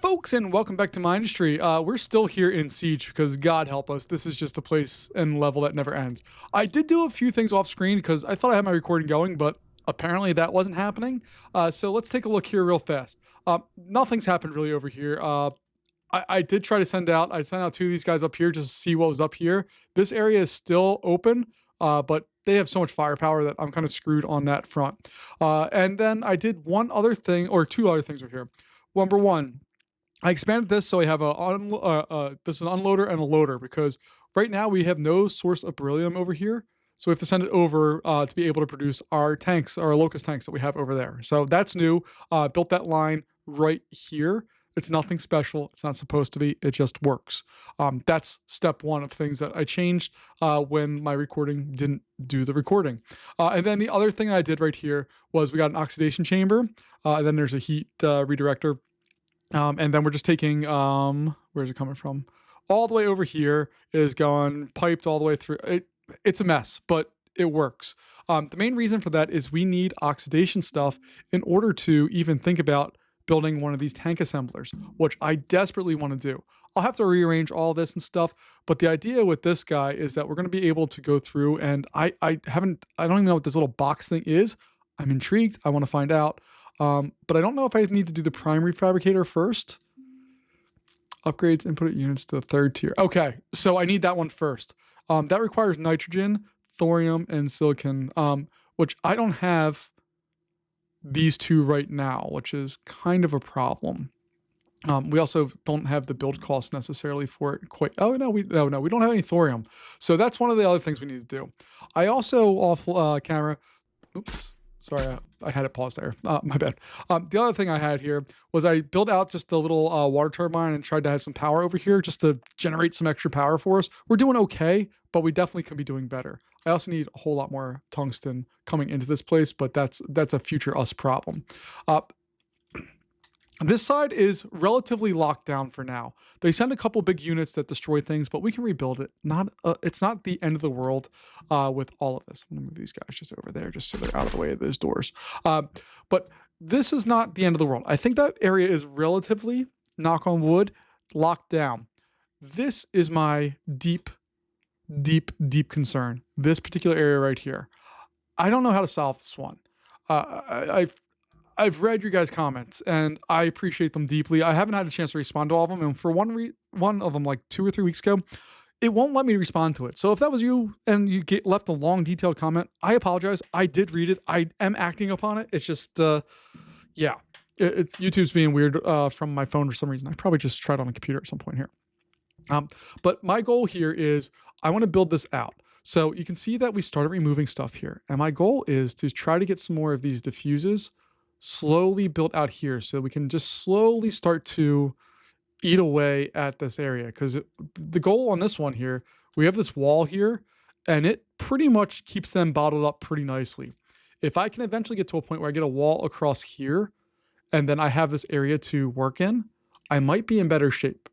folks, and welcome back to Mindustry. We're still here in Siege because God help us, this is just a place and level that never ends. I did do a few things off screen because I thought I had my recording going, but apparently that wasn't happening. So let's take a look here real fast. Nothing's happened really over here. I did try to send out, I sent out two of these guys up here just to see what was up here. This area is still open, but they have so much firepower that I'm kind of screwed on that front. And then I did one other thing, or two other things over here. Number one, I expanded this so I have this is an unloader and a loader because right now we have no source of beryllium over here. So we have to send it over to be able to produce our tanks, our locust tanks that we have over there. So that's new. Built that line right here. It's nothing special. It's not supposed to be. It just works. That's step one of things that I changed when my recording didn't do the recording. And then the other thing I did right here was we got an oxidation chamber. And then there's a heat redirector. And then we're just taking, where's it coming from? All the way over here is going piped all the way through. It's a mess, but it works. The main reason for that is we need oxidation stuff in order to even think about building one of these tank assemblers, which I desperately want to do. I'll have to rearrange all this and stuff, but the idea with this guy is that we're going to be able to go through, and I don't even know what this little box thing is. I'm intrigued. I want to find out. But I don't know if I need to do the primary fabricator first. Upgrades input units to the third tier. Okay, so I need that one first. That requires nitrogen, thorium, and silicon, which I don't have these two right now, which is kind of a problem. We also don't have the build cost necessarily for it quite. Oh, no, we don't have any thorium. So that's one of the other things we need to do. I also off camera, oops. Sorry, I had it paused there. My bad. The other thing I had here was I built out just a little water turbine and tried to have some power over here just to generate some extra power for us. We're doing okay, but we definitely could be doing better. I also need a whole lot more tungsten coming into this place, but that's a future us problem. This side is relatively locked down for now. They send a couple big units that destroy things, but we can rebuild it. It's not the end of the world with all of this. I'm gonna move these guys just over there, just so they're out of the way of those doors. But this is not the end of the world. I think that area is relatively, knock on wood, locked down. This is my deep concern. This particular area right here. I don't know how to solve this one. I've read your guys' comments and I appreciate them deeply. I haven't had a chance to respond to all of them. And for one of them, like 2 or 3 weeks ago, it won't let me respond to it. So if that was you and you left a long, detailed comment, I apologize. I did read it. I am acting upon it. It's just, yeah, it's YouTube's being weird from my phone for some reason. I probably just tried on a computer at some point here. But my goal here is I want to build this out. So you can see that we started removing stuff here. And my goal is to try to get some more of these diffuses slowly built out here so we can just slowly start to eat away at this area. Because the goal on this one here, we have this wall here and it pretty much keeps them bottled up pretty nicely. If I can eventually get to a point where I get a wall across here and then I have this area to work in, I might be in better shape.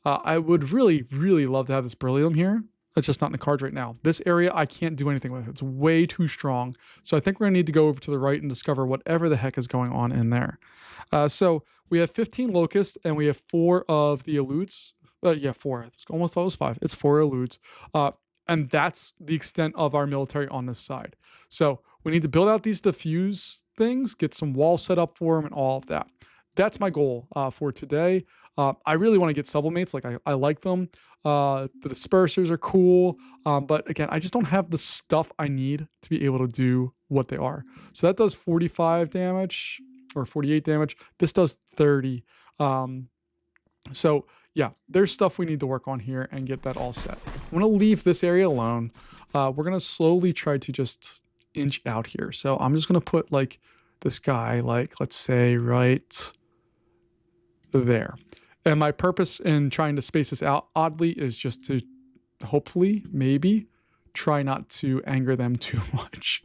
I would really love to have this beryllium here. It's just not in the cards right now. This area, I can't do anything with. It's way too strong. So I think we're gonna need to go over to the right and discover whatever the heck is going on in there. So we have 15 locusts and we have 4 of the eludes. Yeah, 4. I almost thought it was 5. It's 4 eludes. And that's the extent of our military on this side. So we need to build out these diffuse things, get some walls set up for them and all of that. That's my goal for today. I really want to get sublimates. Like I like them. The dispersers are cool. But again, I just don't have the stuff I need to be able to do what they are. So that does 45 damage or 48 damage. This does 30. So yeah, there's stuff we need to work on here and get that all set. I'm going to leave this area alone. We're going to slowly try to just inch out here. So I'm just going to put like this guy, like let's say right there. And my purpose in trying to space this out oddly is just to hopefully, maybe, try not to anger them too much.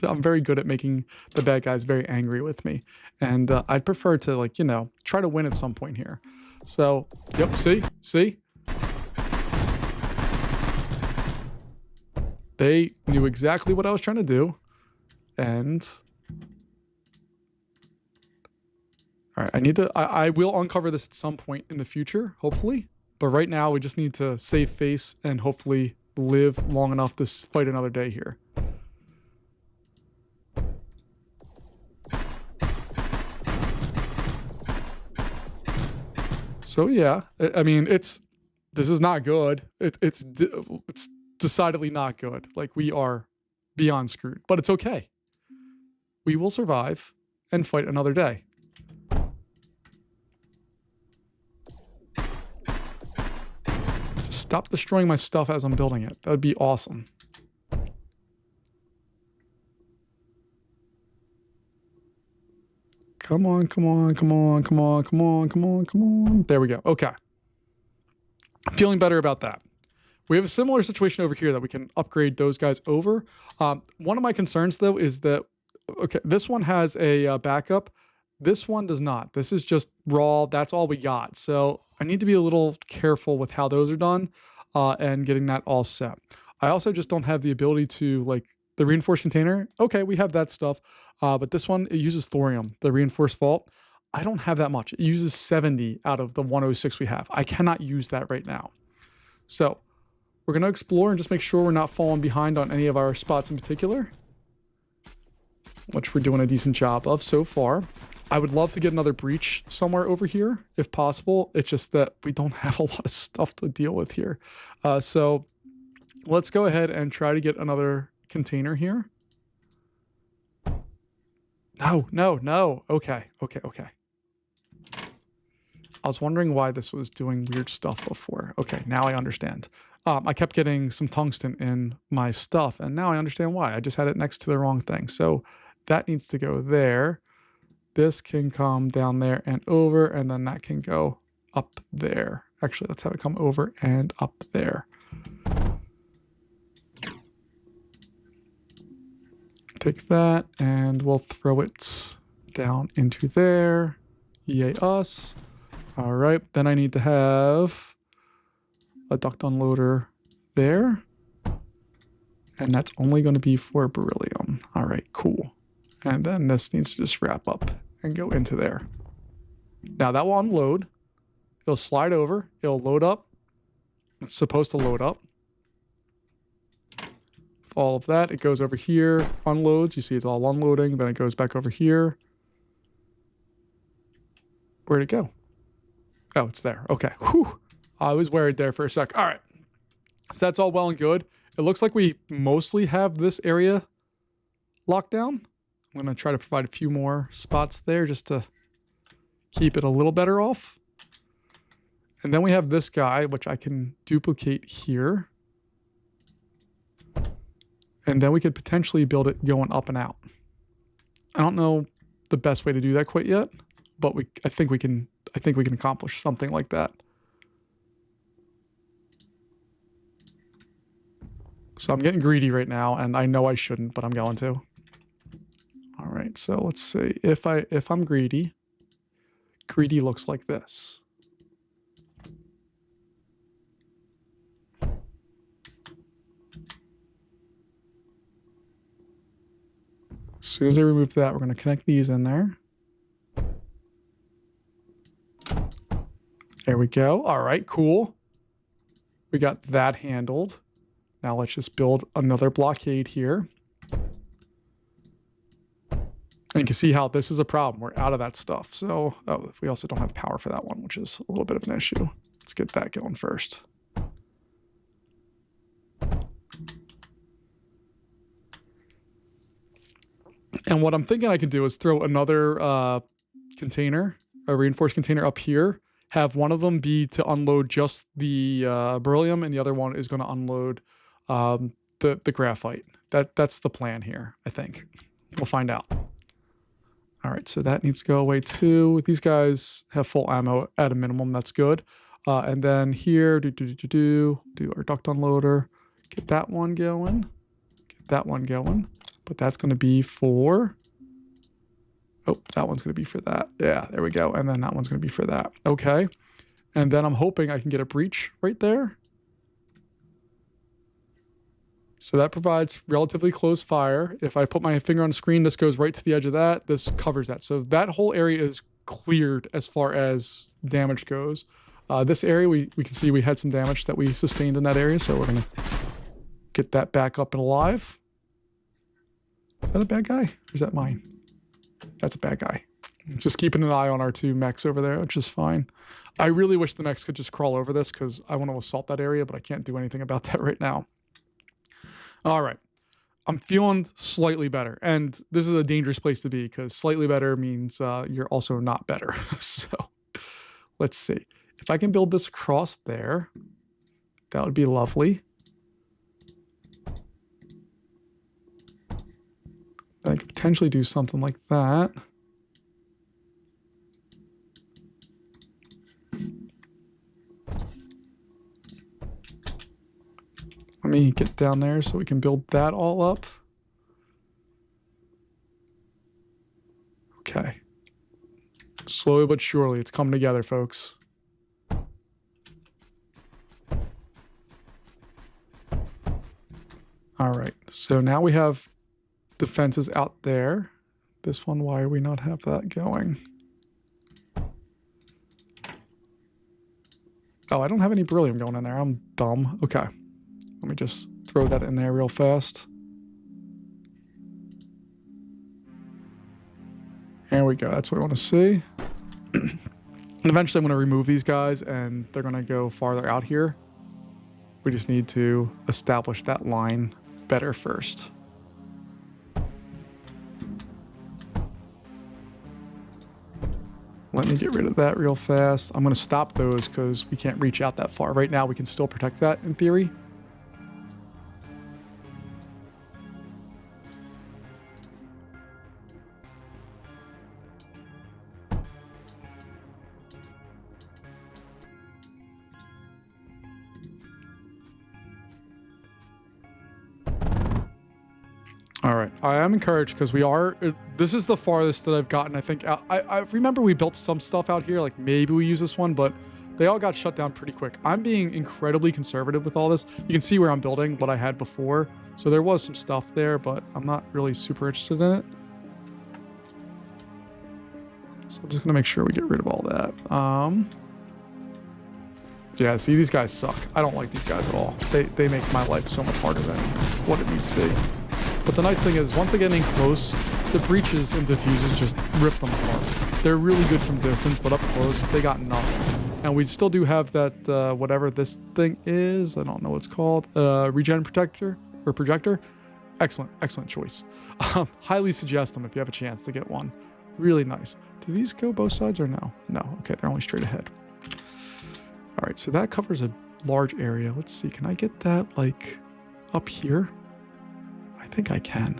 I'm very good at making the bad guys very angry with me. And I'd prefer to, like, you know, try to win at some point here. So, yep, see? They knew exactly what I was trying to do. And All right, I will uncover this at some point in the future, hopefully. But right now, we just need to save face and hopefully live long enough to fight another day here. So yeah, I mean, this is not good. It's decidedly not good. Like, we are beyond screwed, but it's okay. We will survive and fight another day. Just stop destroying my stuff as I'm building it. That would be awesome. Come on, come on, come on, come on, come on, come on, come on. There we go. Okay. I'm feeling better about that. We have a similar situation over here that we can upgrade those guys over. One of my concerns, though, is that, okay, this one has a backup. This one does not. This is just raw. That's all we got. So I need to be a little careful with how those are done and getting that all set. I also just don't have the ability to, like, the reinforced container. Okay, we have that stuff. But this one, it uses thorium, the reinforced vault. I don't have that much. It uses 70 out of the 106 we have. I cannot use that right now. So we're going to explore and just make sure we're not falling behind on any of our spots in particular, which we're doing a decent job of so far. I would love to get another breach somewhere over here if possible. It's just that we don't have a lot of stuff to deal with here. So let's go ahead and try to get another container here. No, no, no. Okay, okay, okay. I was wondering why this was doing weird stuff before. Okay, now I understand. I kept getting some tungsten in my stuff, and now I understand why. I just had it next to the wrong thing. So that needs to go there. This can come down there and over, and then that can go up there. Actually, let's have it come over and up there. Take that, and we'll throw it down into there. Yay us. All right, then I need to have a duct unloader there. And that's only going to be for beryllium. All right, cool. And then this needs to just wrap up and go into there. Now that will unload. It'll slide over. It'll load up. It's supposed to load up. With all of that, it goes over here, unloads. You see it's all unloading. Then it goes back over here. Where'd it go? Oh, it's there. Okay. Whew. I was worried there for a sec. All right. So that's all well and good. It looks like we mostly have this area locked down. I'm going to try to provide a few more spots there just to keep it a little better off. And then we have this guy, which I can duplicate here. And then we could potentially build it going up and out. I don't know the best way to do that quite yet, but I think we can accomplish something like that. So I'm getting greedy right now, and I know I shouldn't, but I'm going to. All right, so let's see. If I'm greedy, greedy looks like this. As soon as I remove that, we're going to connect these in there. There we go. All right, cool. We got that handled. Now let's just build another blockade here. And you can see how this is a problem. We're out of that stuff. So we also don't have power for that one, which is a little bit of an issue. Let's get that going first. And what I'm thinking I can do is throw another container, a reinforced container up here. Have one of them be to unload just the beryllium, and the other one is going to unload the graphite. That's the plan here, I think. We'll find out. All right, so that needs to go away too. These guys have full ammo at a minimum. That's good. And then here, do our duct unloader. Get that one going. Get that one going. But that's going to be for... Oh, that one's going to be for that. Yeah, there we go. And then that one's going to be for that. Okay. And then I'm hoping I can get a breach right there. So that provides relatively close fire. If I put my finger on the screen, this goes right to the edge of that. This covers that. So that whole area is cleared as far as damage goes. This area, we can see we had some damage that we sustained in that area, so we're going to get that back up and alive. Is that a bad guy? Or is that mine? That's a bad guy. Just keeping an eye on our 2 mechs over there, which is fine. I really wish the mechs could just crawl over this because I want to assault that area, but I can't do anything about that right now. All right. I'm feeling slightly better. And this is a dangerous place to be because slightly better means you're also not better. So let's see. If I can build this across there, that would be lovely. I could potentially do something like that. Let me get down there so we can build that all up. Okay. Slowly but surely, it's coming together, folks. All right, so now we have defenses out there. This one, why do we not have that going? Oh, I don't have any beryllium going in there. I'm dumb. Okay. Let me just throw that in there real fast. There we go. That's what I want to see. And eventually I'm going to remove these guys and they're going to go farther out here. We just need to establish that line better first. Let me get rid of that real fast. I'm going to stop those because we can't reach out that far. Right now we can still protect that in theory. All right, I am encouraged because we are, this is the farthest that I've gotten. I think, I remember we built some stuff out here, like maybe we use this one, but they all got shut down pretty quick. I'm being incredibly conservative with all this. You can see where I'm building what I had before. So there was some stuff there, but I'm not really super interested in it. So I'm just gonna make sure we get rid of all that. Yeah, see, these guys suck. I don't like these guys at all. They make my life so much harder than what it needs to be. But the nice thing is, once I get in close, the breaches and diffuses just rip them apart. They're really good from distance, but up close, they got nothing. And we still do have that, whatever this thing is, I don't know what it's called, regen protector, or projector. Excellent, excellent choice. Highly suggest them if you have a chance to get one. Really nice. Do these go both sides or no? No, okay, they're only straight ahead. All right, so that covers a large area. Let's see, can I get that, like, up here? I think I can.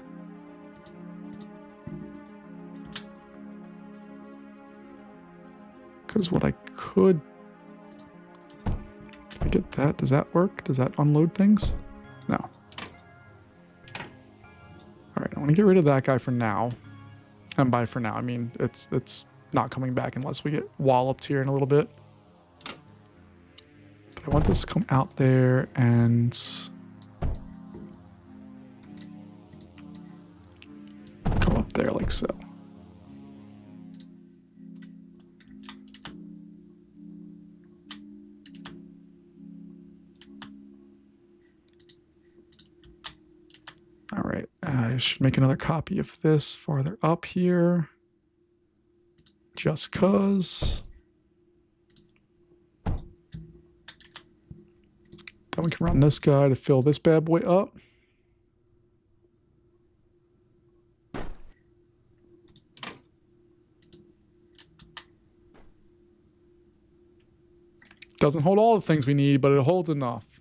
Because what I could... Can I get that? Does that work? Does that unload things? No. Alright, I want to get rid of that guy for now. And by for now, I mean it's not coming back unless we get walloped here in a little bit. But I want this to come out there and... go up there like so. All right, I should make another copy of this farther up here. Just cause. Then we can run this guy to fill this bad boy up. Doesn't hold all the things we need, but it holds enough.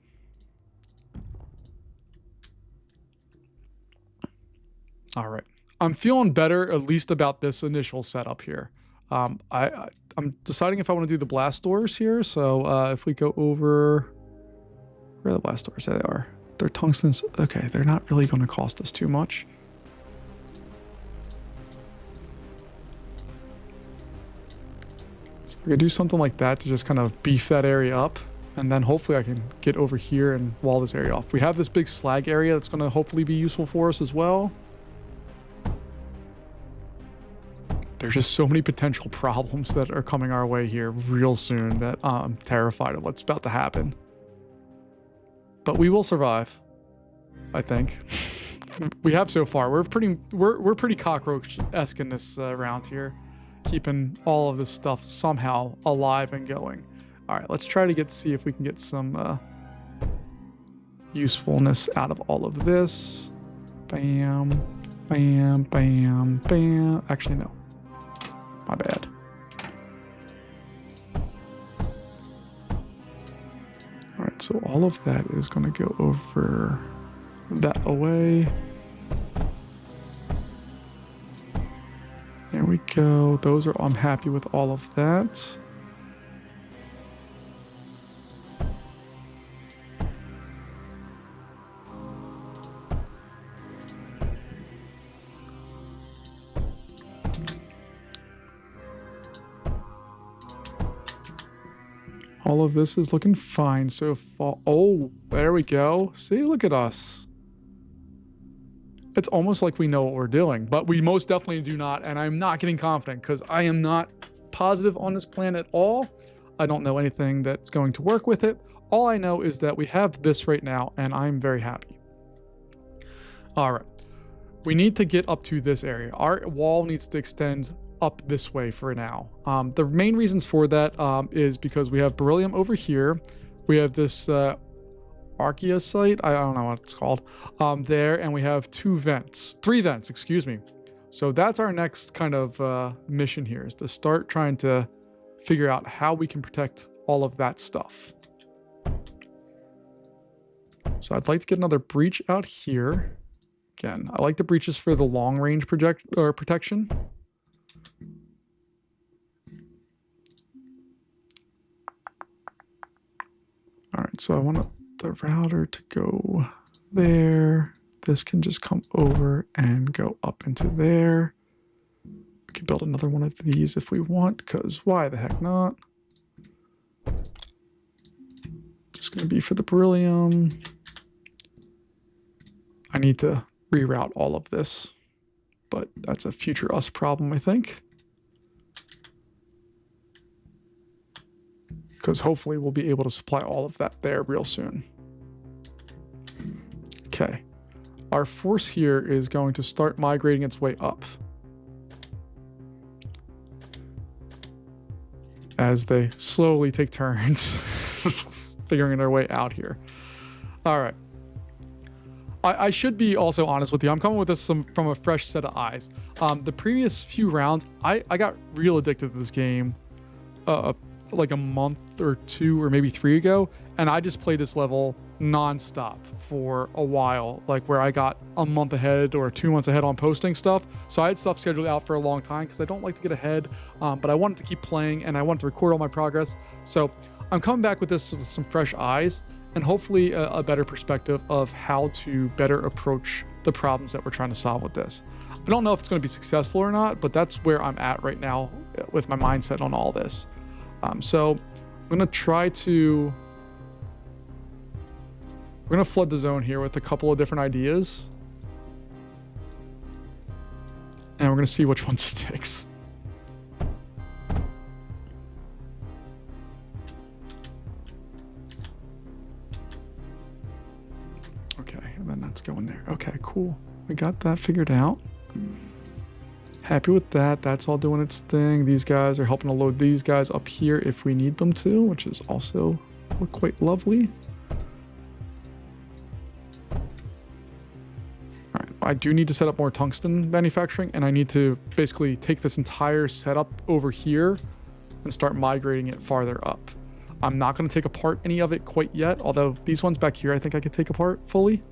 All right. I'm feeling better, at least about this initial setup here. I'm deciding if I want to do the blast doors here. So if we go over... Where are the blast doors? There they are. They're tungstens. Okay, they're not really going to cost us too much. So we're going to do something like that to just kind of beef that area up. And then hopefully I can get over here and wall this area off. We have this big slag area that's going to hopefully be useful for us as well. There's just so many potential problems that are coming our way here real soon that I'm terrified of what's about to happen. But we will survive, I think. We have so far. We're pretty cockroach-esque in this round here, keeping all of this stuff somehow alive and going. All right, let's try to see if we can get some usefulness out of all of this. Bam, bam, bam, bam. Actually, no. My bad. All right, so all of that is going to go over that away. There we go. Those are, I'm happy with all of that. All of this is looking fine so far. Oh, there we go. See, look at us. It's almost like we know what we're doing, but we most definitely do not, and I'm not getting confident because I am not positive on this plan at all. I don't know anything that's going to work with it. All I know is that we have this right now, and I'm very happy. All right. We need to get up to this area. Our wall needs to extend up this way for now. The main reasons for that is because we have beryllium over here. We have this archaeosite, I don't know what it's called, there, and we have three vents, excuse me. So that's our next kind of mission here, is to start trying to figure out how we can protect all of that stuff. So I'd like to get another breach out here. Again, I like the breaches for the long range protection. All right, so I want the router to go there. This can just come over and go up into there. We can build another one of these if we want, because why the heck not? Just going to be for the beryllium. I need to reroute all of this, but that's a future us problem, I think. Because hopefully we'll be able to supply all of that there real soon. Okay. Our force here is going to start migrating its way up as they slowly take turns figuring their way out here. All right. I should be also honest with you. I'm coming with this from a fresh set of eyes. The previous few rounds, I got real addicted to this game like a month or 2 or maybe 3 ago, and I just played this level non-stop for a while, like where I got a month ahead or 2 months ahead on posting stuff. So I had stuff scheduled out for a long time because I don't like to get ahead, but I wanted to keep playing and I wanted to record all my progress. So I'm coming back with this with some fresh eyes and hopefully a better perspective of how to better approach the problems that we're trying to solve with this. I don't know if it's going to be successful or not, but that's where I'm at right now with my mindset on all this. So I'm going to try to... We're going to flood the zone here with a couple of different ideas. And we're going to see which one sticks. Okay, and then that's going there. Okay, cool. We got that figured out. Happy with that. That's all doing its thing. These guys are helping to load these guys up here if we need them to, which is also quite lovely. All right, I do need to set up more tungsten manufacturing, and I need to basically take this entire setup over here and start migrating it farther up. I'm not going to take apart any of it quite yet, although these ones back here I think I could take apart fully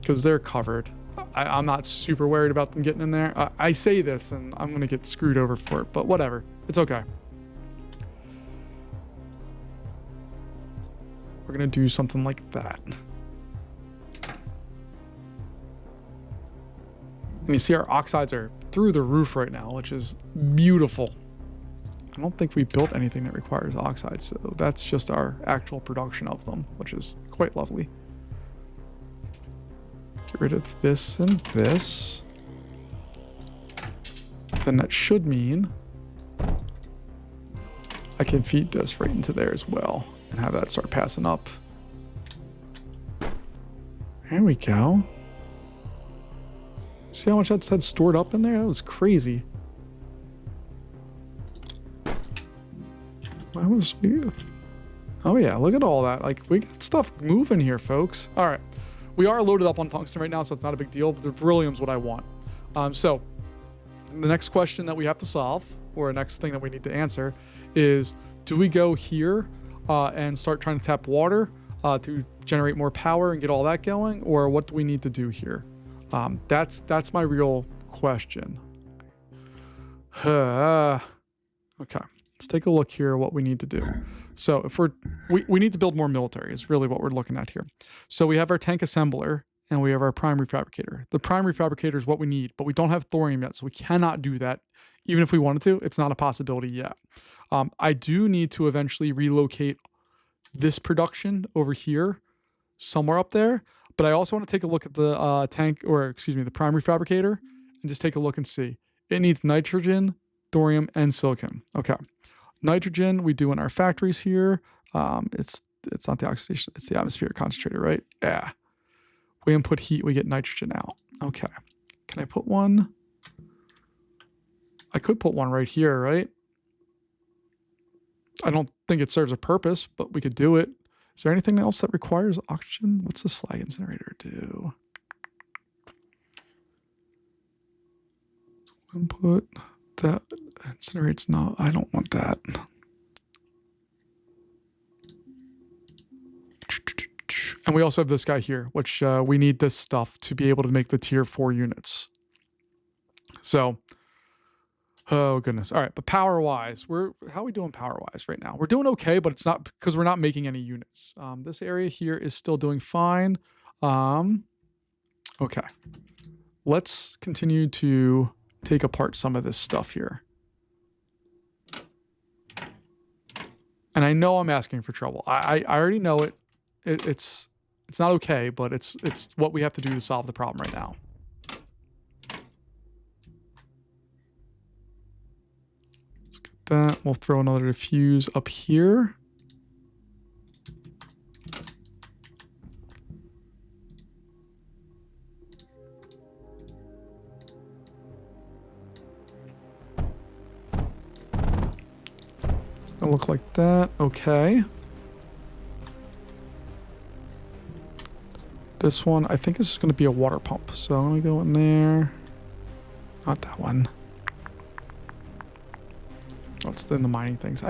because they're covered. I'm not super worried about them getting in there. I say this and I'm going to get screwed over for it, but whatever. It's okay. We're going to do something like that. And you see our oxides are through the roof right now, which is beautiful. I don't think we built anything that requires oxides, so that's just our actual production of them, which is quite lovely. Get rid of this and this. then that should mean I can feed this right into there as well and have that start passing up. There we go. See how much that's had stored up in there? That was crazy. Why was we... Oh yeah, look at all that. Like, we got stuff moving here, folks. All right. We are loaded up on tungsten right now, so it's not a big deal, but the beryllium's what I want. So the next question that we have to solve, or the next thing that we need to answer, is do we go here and start trying to tap water to generate more power and get all that going, or what do we need to do here? That's my real question. Okay, let's take a look here what we need to do. So if we need to build more military is really what we're looking at here. So we have our tank assembler and we have our primary fabricator. The primary fabricator is what we need, but we don't have thorium yet, so we cannot do that. Even if we wanted to, it's not a possibility yet. I do need to eventually relocate this production over here, somewhere up there. But I also want to take a look at the the primary fabricator and just take a look and see. It needs nitrogen, thorium, and silicon. Okay. Nitrogen we do in our factories here. It's not the oxidation, it's the atmospheric concentrator, right? Yeah. We input heat, we get nitrogen out. Okay. Can I put one? I could put one right here, right? I don't think it serves a purpose, but we could do it. Is there anything else that requires oxygen? What's the slag incinerator do? Input that incinerates. No, I don't want that. And we also have this guy here, which we need this stuff to be able to make the tier 4 units. So, oh goodness. All right, but power-wise, how are we doing power-wise right now? We're doing okay, but it's not because we're not making any units. This area here is still doing fine. Okay. Let's continue to take apart some of this stuff here. And I know I'm asking for trouble. I already know it. It's not okay, but it's what we have to do to solve the problem right now. That we'll throw another diffuse up here. It's gonna look like that. Okay. This one, I think this is gonna be a water pump. So I'm gonna go in there. Not that one. Oh, it's in the mining things.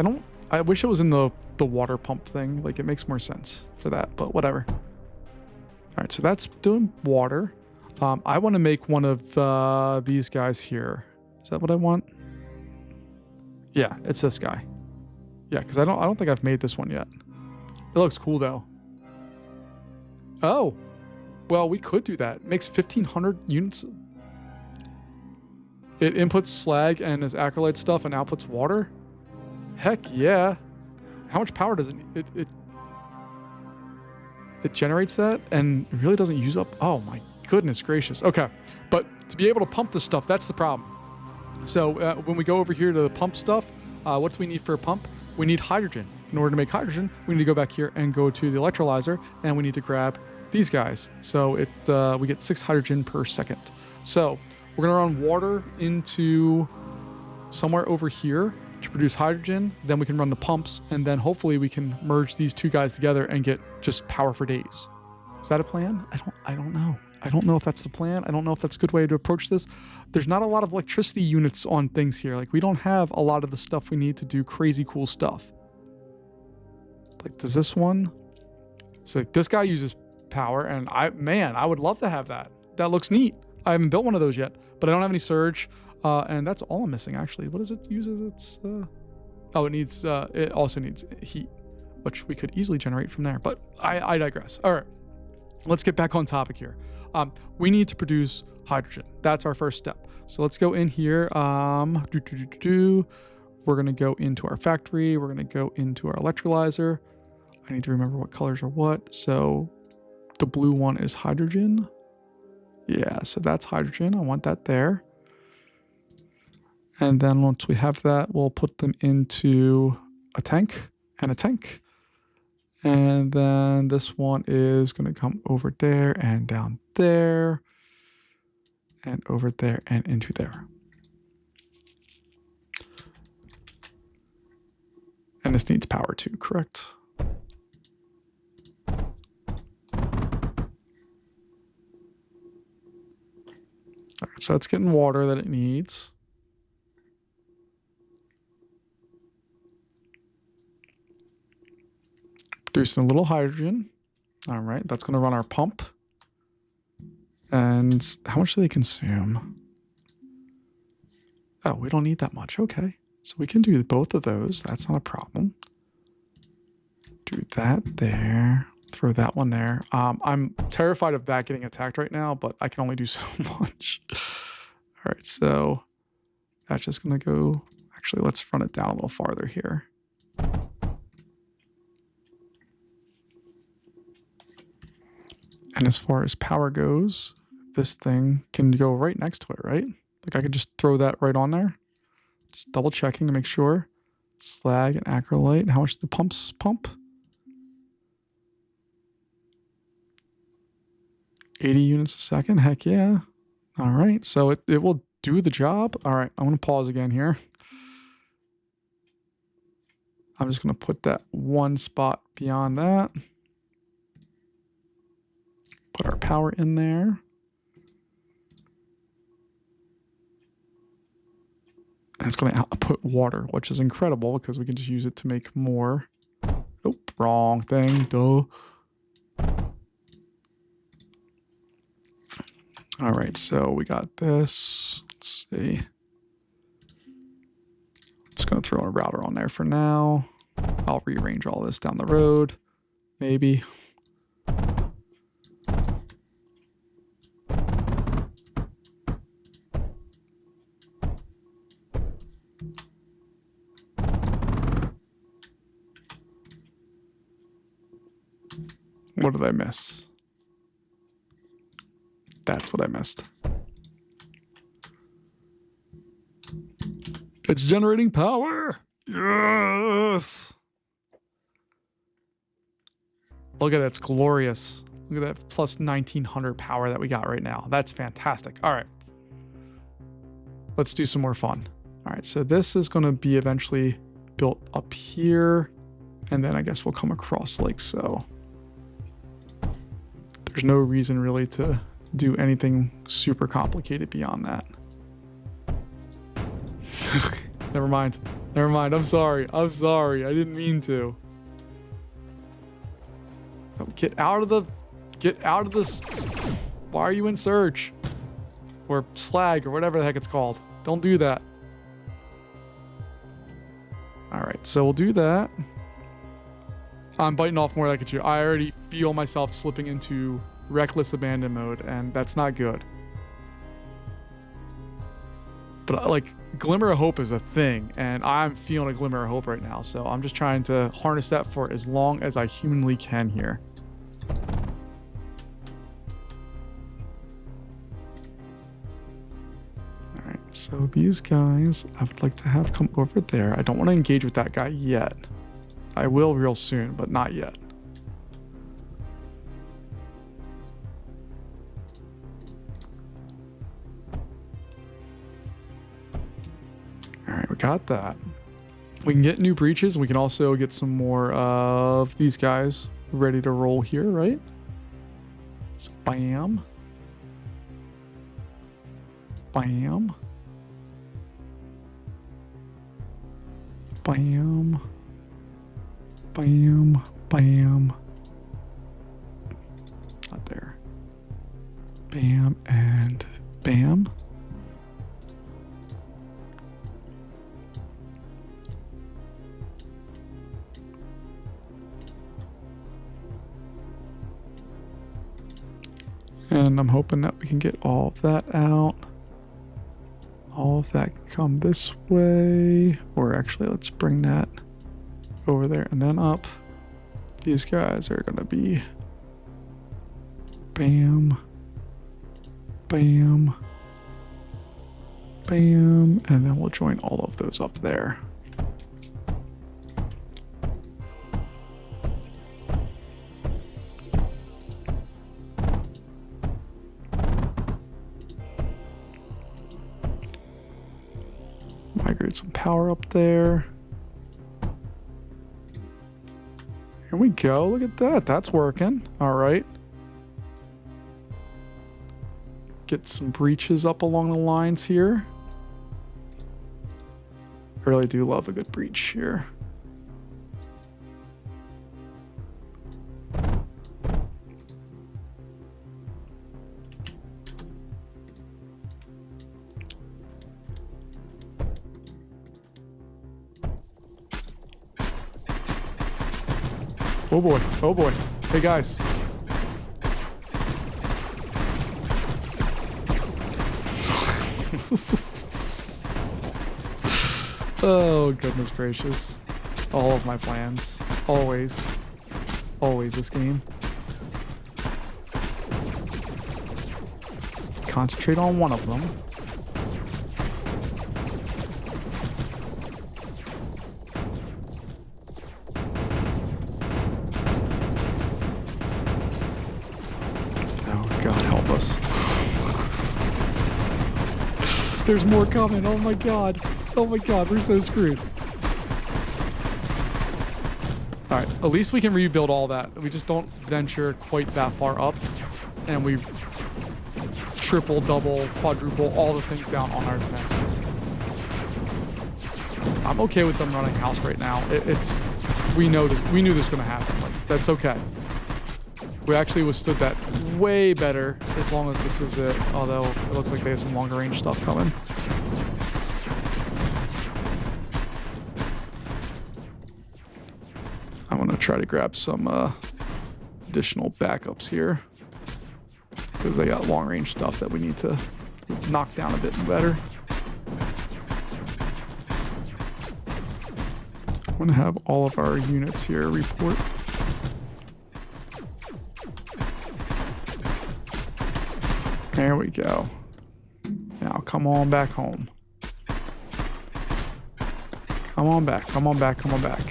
I wish it was in the water pump thing. Like, it makes more sense for that, but whatever. All right, so that's doing water. I want to make one of these guys here. Is that what I want? Yeah, it's this guy. Yeah, because I don't think I've made this one yet. It looks cool though. Oh, well, we could do that. It makes 1,500 units. It inputs slag and is acrylite stuff and outputs water? Heck yeah. How much power does it need? It generates that and it really doesn't use up. Oh my goodness gracious. Okay. But to be able to pump this stuff, that's the problem. So when we go over here to the pump stuff, what do we need for a pump? We need hydrogen. In order to make hydrogen, we need to go back here and go to the electrolyzer and we need to grab these guys. So we get 6 hydrogen per second. So we're going to run water into somewhere over here to produce hydrogen. Then we can run the pumps, and then hopefully we can merge these two guys together and get just power for days. Is that a plan? I don't know. I don't know if that's the plan. I don't know if that's a good way to approach this. There's not a lot of electricity units on things here. Like, we don't have a lot of the stuff we need to do crazy cool stuff. Like, does this one? So this guy uses power, and I would love to have that. That looks neat. I haven't built one of those yet, but I don't have any surge, and that's all I'm missing actually. What does it use as its? It also needs heat, which we could easily generate from there. But I digress. All right, let's get back on topic here. We need to produce hydrogen. That's our first step. So let's go in here. We're gonna go into our factory. We're gonna go into our electrolyzer. I need to remember what colors are what. So the blue one is hydrogen. Yeah, so that's hydrogen. I want that there. And then once we have that, we'll put them into a tank and a tank. And then this one is going to come over there and down there and over there and into there. And this needs power too, correct? All right, so it's getting water that it needs. Producing a little hydrogen. All right, that's going to run our pump. And how much do they consume? Oh, we don't need that much. Okay, so we can do both of those. That's not a problem. Do that there. Throw that one there. I'm terrified of that getting attacked right now, but I can only do so much. All right, so that's just going to go... Actually, let's run it down a little farther here. And as far as power goes, this thing can go right next to it, right? Like I could just throw that right on there. Just double checking to make sure. Slag and acrylite. How much do the pumps pump? 80 units a second. Heck yeah. All right. So it will do the job. All right. I'm going to pause again here. I'm just going to put that one spot beyond that. Put our power in there. And it's going to output water, which is incredible because we can just use it to make more. Oh, wrong thing. Duh. All right, so we got this. Let's see. Just going to throw a router on there for now. I'll rearrange all this down the road. Maybe. What did I miss? That's what I missed. It's generating power. Yes. Look at it. It's glorious. Look at that plus 1900 power that we got right now. That's fantastic. All right. Let's do some more fun. All right. So this is going to be eventually built up here. And then I guess we'll come across like so. There's no reason really to do anything super complicated beyond that. Never mind. Never mind. I'm sorry. I'm sorry. I didn't mean to. Oh, get out of this. Why are you in surge? Or slag or whatever the heck it's called. Don't do that. All right. So we'll do that. I'm biting off more than I can chew. I already feel myself slipping into reckless abandon mode, and that's not good. But like, glimmer of hope is a thing, and I'm feeling a glimmer of hope right now. So I'm just trying to harness that for as long as I humanly can here. All right, so these guys, I would like to have come over there. I don't want to engage with that guy yet. I will real soon, but not yet. All right, we got that. We can get new breaches. We can also get some more of these guys ready to roll here, right? So bam. Bam. Bam. Bam, bam. Not there. Bam and bam. And I'm hoping that we can get all of that out. All of that can come this way. Or actually, let's bring that over there and then up. These guys are going to be bam, bam, Bam. And then we'll join all of those up there. Migrate some power up there. Here we go. Look at that. That's working. All right. Get some breaches up along the lines here. I really do love a good breach here. Oh boy, oh boy. Hey guys. Oh goodness gracious. All of my plans. Always. Always this game. Concentrate on one of them. There's more coming. Oh my god. Oh my god, we're so screwed. Alright, at least we can rebuild all that. We just don't venture quite that far up. And we triple, double, quadruple all the things down on our defenses. I'm okay with them running house right now. We know this. We knew this was going to happen. Like, that's okay. We actually withstood that way better as long as this is it. Although it looks like they have some longer range stuff coming. I'm gonna try to grab some additional backups here because they got long range stuff that we need to knock down a bit better. I'm gonna have all of our units here report. There we go. Now come on back home. Come on back, come on back, come on back.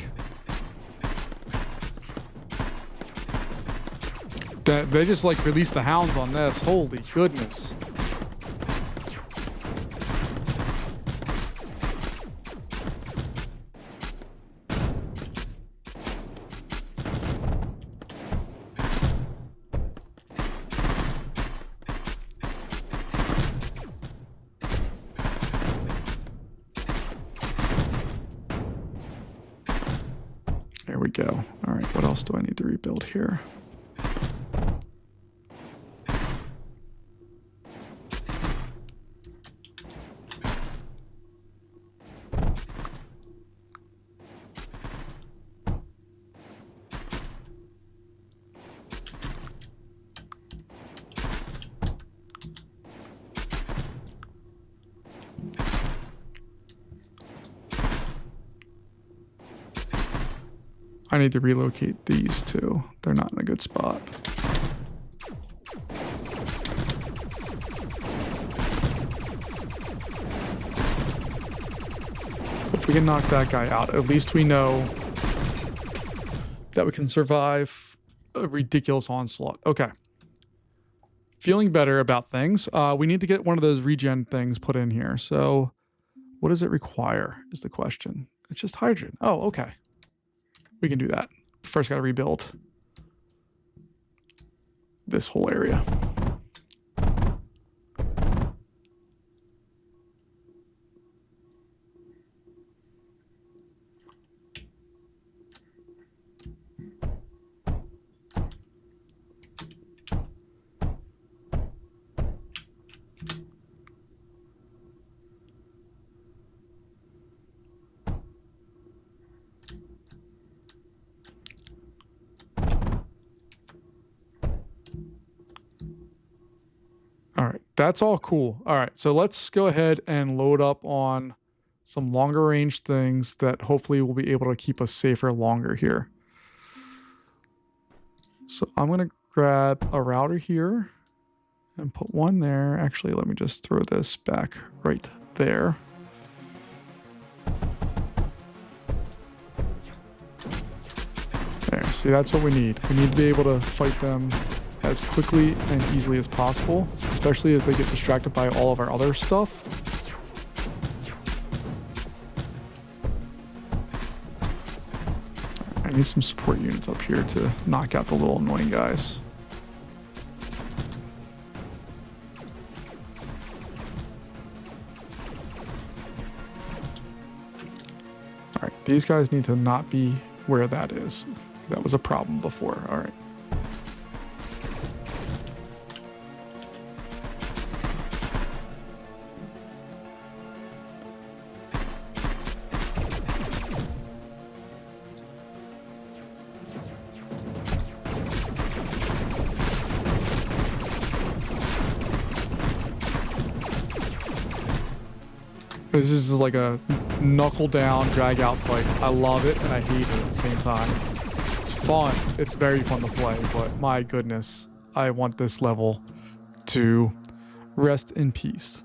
They just like released the hounds on this. Holy goodness. There we go. All right, what else do I need to rebuild here? I need to relocate these two. They're not in a good spot. If we can knock that guy out, at least we know that we can survive a ridiculous onslaught. Okay. Feeling better about things. We need to get one of those regen things put in here. So what does it require is the question. It's just hydrogen. Oh, okay. We can do that. First, got to rebuild this whole area. All right, that's all cool. All right, so let's go ahead and load up on some longer range things that hopefully will be able to keep us safer longer here. So I'm going to grab a router here and put one there. Actually, let me just throw this back right there. There, see, that's what we need. We need to be able to fight them as quickly and easily as possible, especially as they get distracted by all of our other stuff. I need some support units up here to knock out the little annoying guys. All right, these guys need to not be where that is. That was a problem before. All right. This is like a knuckle down, drag out fight. I love it and I hate it at the same time. It's fun. It's very fun to play, but my goodness, I want this level to rest in peace.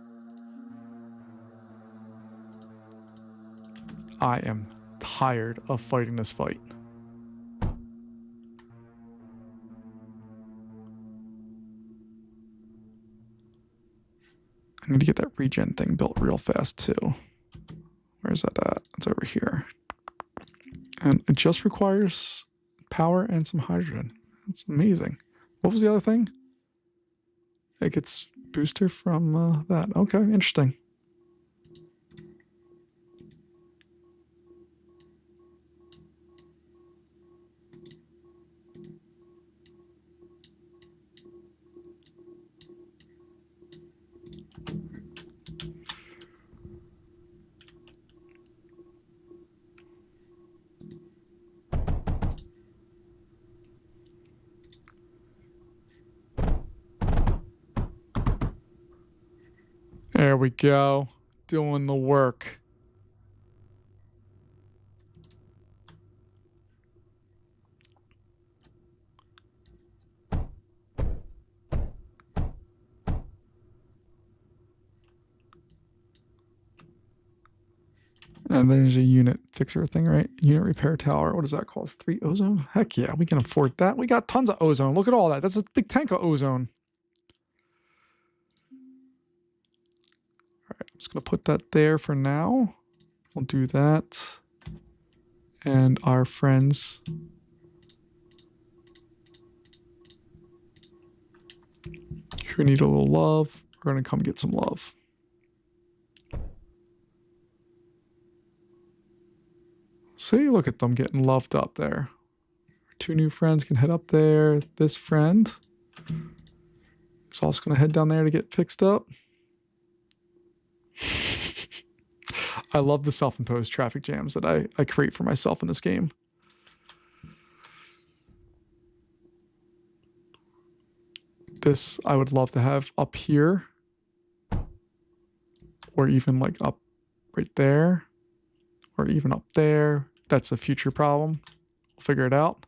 I am tired of fighting this fight. I need to get that regen thing built real fast too. Where's that at? It's over here. And it just requires power and some hydrogen. That's amazing. What was the other thing? It gets booster from that. Okay, interesting. There we go. Doing the work. And there's a unit fixer thing, right? Unit repair tower. What does that cost? 3 ozone? Heck yeah, we can afford that. We got tons of ozone. Look at all that. That's a big tank of ozone. All right, I'm just going to put that there for now. We'll do that. And our friends. Who need a little love. We're going to come get some love. See, look at them getting loved up there. Our 2 new friends can head up there. This friend is also going to head down there to get fixed up. I love the self-imposed traffic jams that I create for myself in this game. This I would love to have up here. Or even like up right there. Or even up there. That's a future problem. We'll figure it out.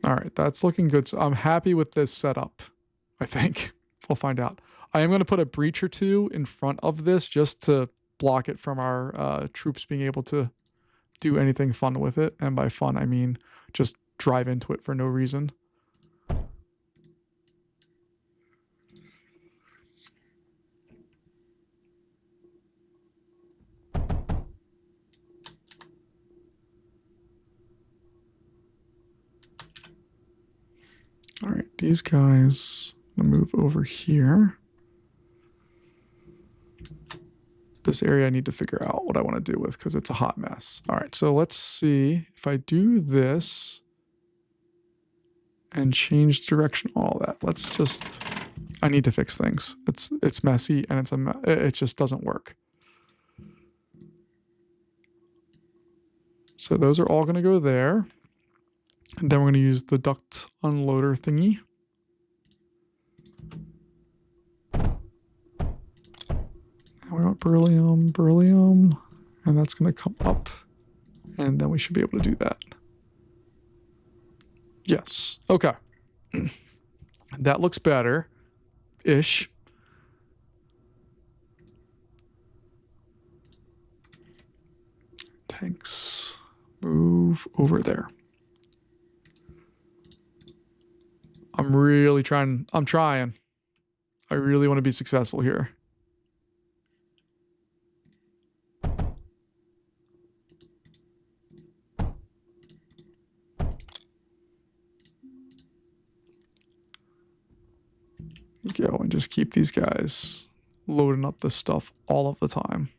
All right, that's looking good. So I'm happy with this setup, I think. We'll find out. I am going to put a breach or 2 in front of this just to block it from our troops being able to do anything fun with it. And by fun, I mean just drive into it for no reason. All right, these guys, I'm gonna move over here. This area I need to figure out what I want to do with because it's a hot mess. All right, so let's see if I do this and change direction, all that. Let's just, I need to fix things. It's messy and it just doesn't work. So those are all going to go there. And then we're going to use the duct unloader thingy. And we want beryllium, and that's going to come up. And then we should be able to do that. Yes. Okay. That looks better-ish. Tanks. Move over there. I'm trying. I really want to be successful here. Go and just keep these guys loading up the stuff all of the time.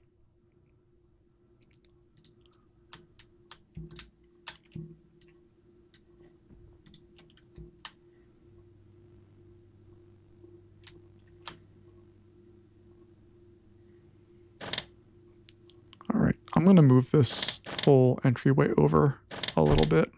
All right, I'm going to move this whole entryway over a little bit.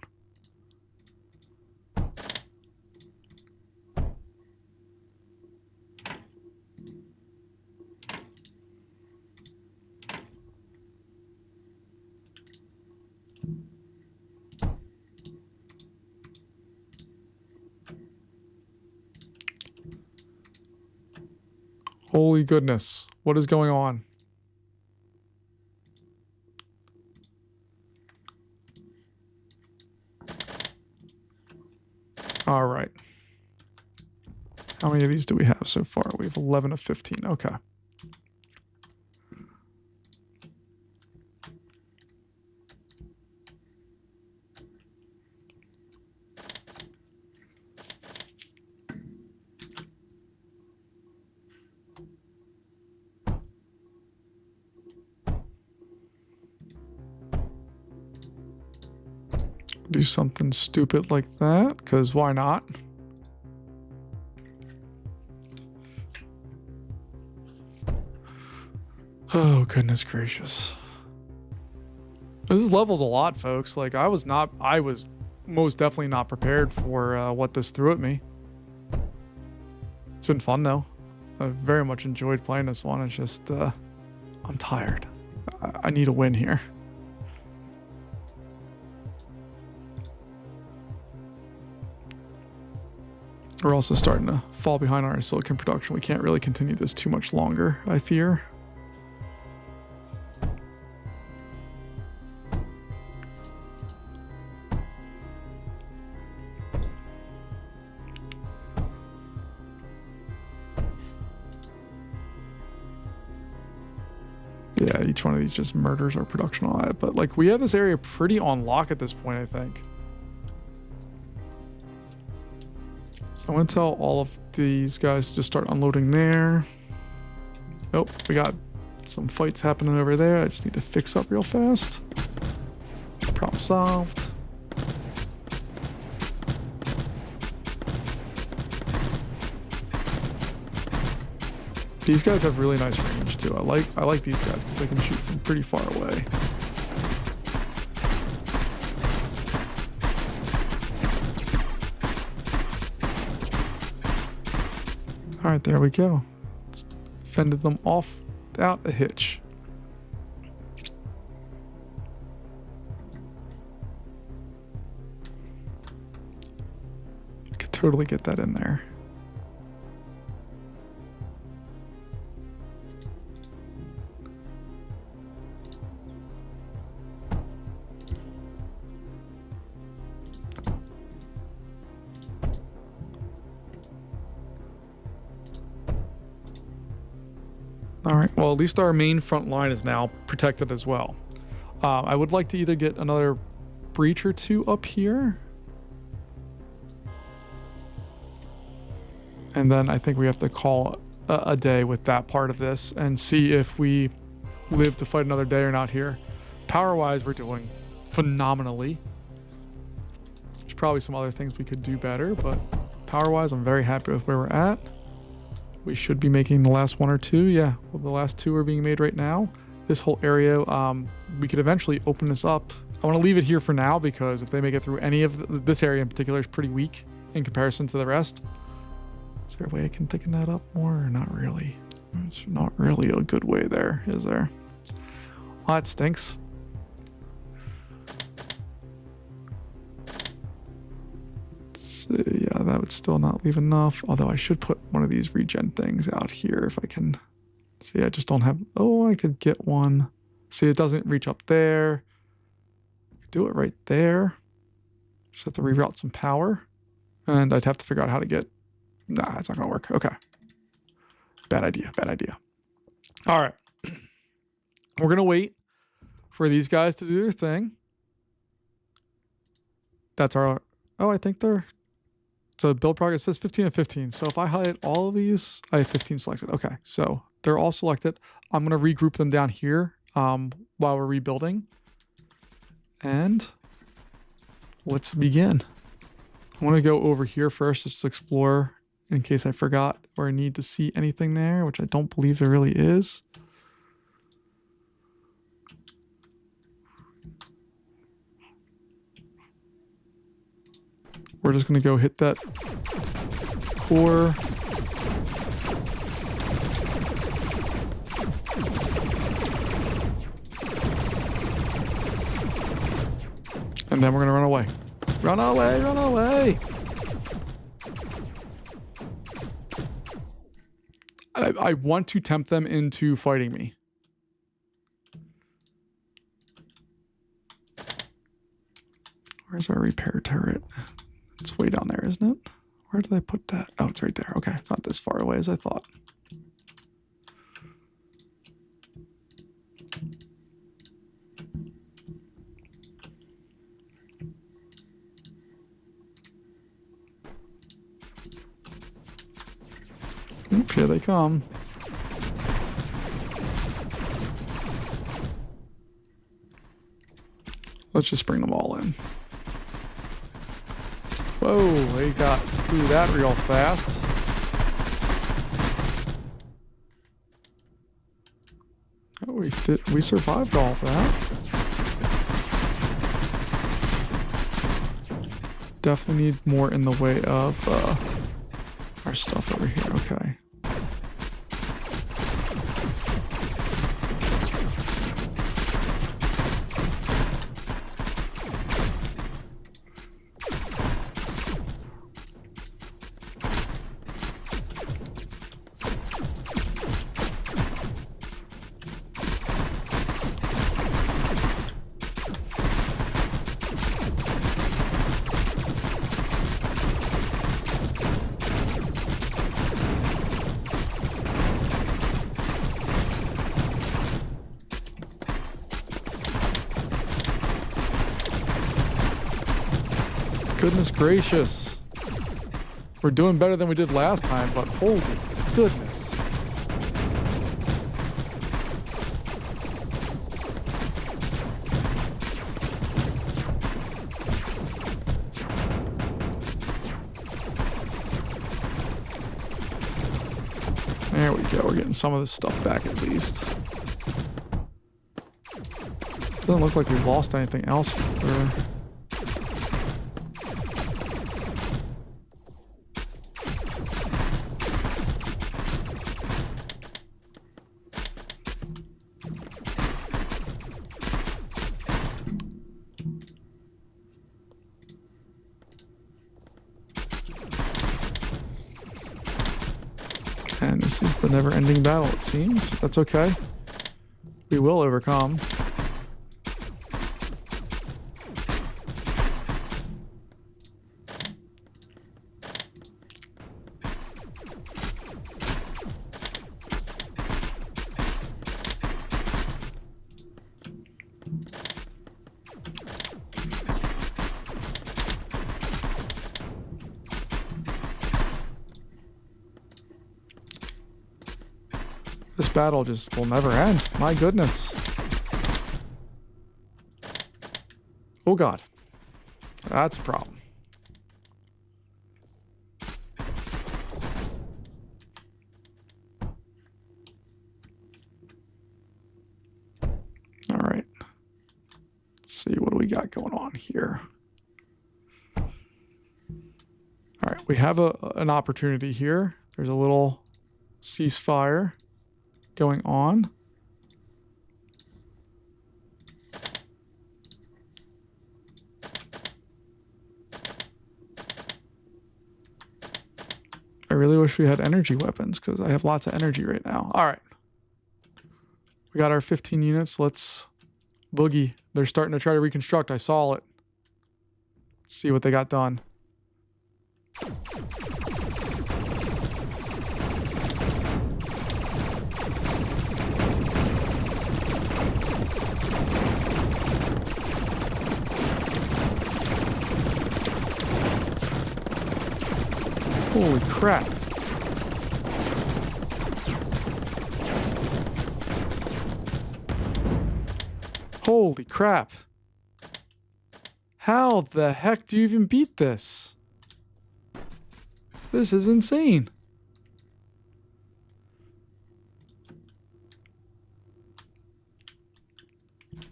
Holy goodness, what is going on? All right. How many of these do we have so far? We have 11 of 15. Okay. Do something stupid like that, because why not? Oh, goodness gracious. This level's a lot, folks. Like, I was most definitely not prepared for what this threw at me. It's been fun, though. I very much enjoyed playing this one. It's just, I'm tired. I need a win here. We're also starting to fall behind on our silicon production. We can't really continue this too much longer, I fear. Yeah, each one of these just murders our production on it. But like, we have this area pretty on lock at this point, I think. So I'm going to tell all of these guys to just start unloading there. Oh, we got some fights happening over there. I just need to fix up real fast. Problem solved. These guys have really nice range too. I like these guys because they can shoot from pretty far away. All right, there we go. It's fended them off without a hitch. Could totally get that in there. All right, well, at least our main front line is now protected as well. I would like to either get another breach or two up here. And then I think we have to call a day with that part of this and see if we live to fight another day or not here. Power-wise, we're doing phenomenally. There's probably some other things we could do better, but power-wise, I'm very happy with where we're at. We should be making the last one or two. Yeah, well, the last two are being made right now. This whole area, we could eventually open this up I want to leave it here for now because if they make it through any of this area in particular is pretty weak in comparison to the rest. Is there a way I can thicken that up more or not really? It's not really a good way there, is there? Oh, that stinks. So, yeah, that would still not leave enough. Although I should put one of these regen things out here if I can. See, I just don't have... Oh, I could get one. See, it doesn't reach up there. Do it right there. Just have to reroute some power. And I'd have to figure out how to get... Nah, it's not going to work. Okay. Bad idea. Bad idea. All right. We're going to wait for these guys to do their thing. That's our... Oh, I think they're... So build progress says 15 and 15. So if I highlight all of these, I have 15 selected. Okay, so they're all selected. I'm going to regroup them down here while we're rebuilding. And let's begin. I want to go over here first just to explore in case I forgot or need to see anything there, which I don't believe there really is. We're just going to go hit that core. And then we're going to run away. Run away, run away. I want to tempt them into fighting me. Where's our repair turret? It's way down there, isn't it? Where did I put that? Oh, it's right there. Okay, it's not this far away as I thought. Oop, here they come. Let's just bring them all in. Whoa, they got through that real fast. Oh, we survived all of that. Definitely need more in the way of our stuff over here. Okay. Goodness gracious. We're doing better than we did last time, but holy goodness. There we go. We're getting some of this stuff back at least. Doesn't look like we've lost anything else for... And this is the never-ending battle, it seems. That's okay. We will overcome. This battle just will never end. My goodness. Oh God. That's a problem. All right. Let's see, what do we got going on here? All right, we have an opportunity here. There's a little ceasefire going on. I really wish we had energy weapons because I have lots of energy right now. All right. We got our 15 units. Let's boogie. They're starting to try to reconstruct. I saw it. Let's see what they got done. Holy crap. Holy crap. How the heck do you even beat this? This is insane.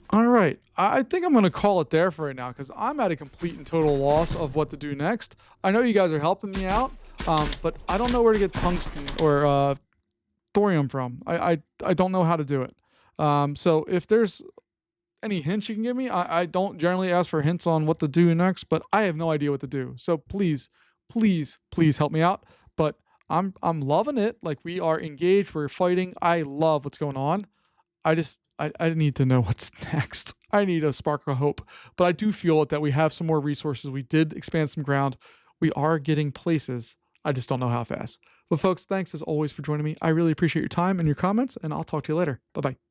All right. I think I'm going to call it there for right now because I'm at a complete and total loss of what to do next. I know you guys are helping me out, but I don't know where to get tungsten or thorium from. I don't know how to do it. So if there's any hints you can give me, I don't generally ask for hints on what to do next, but I have no idea what to do. So please, please, please help me out. But I'm loving it. Like, we are engaged. We're fighting. I love what's going on. I need to know what's next. I need a spark of hope. But I do feel that we have some more resources. We did expand some ground. We are getting places. I just don't know how fast. But folks, thanks as always for joining me. I really appreciate your time and your comments, and I'll talk to you later. Bye-bye.